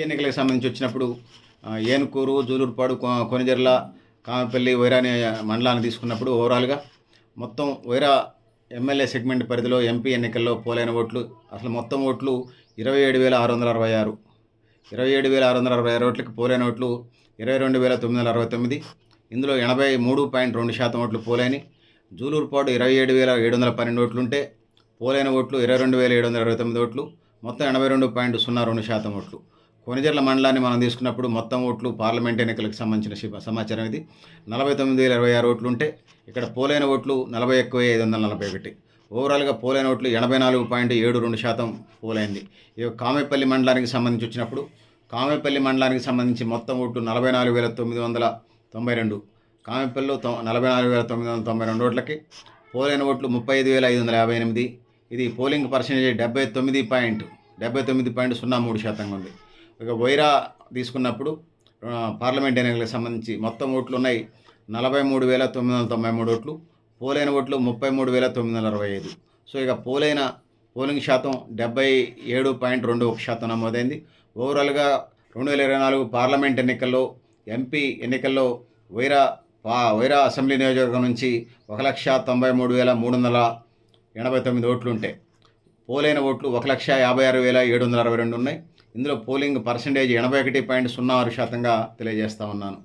ఎన్నికలకు సంబంధించి వచ్చినప్పుడు ఏనుకూరు, జూలూరుపాడు, కొణిజర్ల, కామెపల్లి, వైరా అనే మండలాన్ని తీసుకున్నప్పుడు ఓవరాల్గా మొత్తం వైరా ఎమ్మెల్యే సెగ్మెంట్ పరిధిలో ఎంపీ ఎన్నికల్లో పోలైన ఓట్లు అసలు మొత్తం ఓట్లు 27,666. 27,666 ఓట్లకి పోలైన ఓట్లు 22,969. ఇందులో 83.2% ఓట్లు పోలైన. జూలూరుపాడు 27,712 ఓట్లుంటే పోలైన ఓట్లు 22,729 ఓట్లు, మొత్తం 82.02% ఓట్లు. కొణిజర్ల మండలాన్ని మనం తీసుకున్నప్పుడు మొత్తం ఓట్లు పార్లమెంట్ ఎన్నికలకు సంబంధించిన సమాచారం ఇది. 49,026 ఓట్లు ఉంటే ఇక్కడ పోలైన ఓట్లు 40,541. ఓవరాల్గా పోలైన ఓట్లు 84.72% పోలైంది. ఇక కామెపల్లి మండలానికి సంబంధించి వచ్చినప్పుడు కామెపల్లి మండలానికి సంబంధించి మొత్తం ఓట్లు 44,992. కామెపల్లిలో 44,992 ఓట్లకి పోలైన ఓట్లు 35,558. ఇది పోలింగ్ పర్సెంటేజ్ 79.03% ఉంది. ఇక వైరా తీసుకున్నప్పుడు పార్లమెంట్ ఎన్నికలకు సంబంధించి మొత్తం ఓట్లు ఉన్నాయి 43,993 ఓట్లు, పోలైన ఓట్లు 33,965. సో ఇక పోలింగ్ శాతం 77.21% నమోదైంది. ఓవరాల్గా 2024 పార్లమెంట్ ఎన్నికల్లో ఎంపీ ఎన్నికల్లో వైరా అసెంబ్లీ నియోజకవర్గం నుంచి 1,93,389 ఓట్లుంటే పోలైన ఓట్లు 1,56,762 ఉన్నాయి. ఇందులో పోలింగ్ పర్సెంటేజ్ 81.06%గా తెలియజేస్తా ఉన్నాను.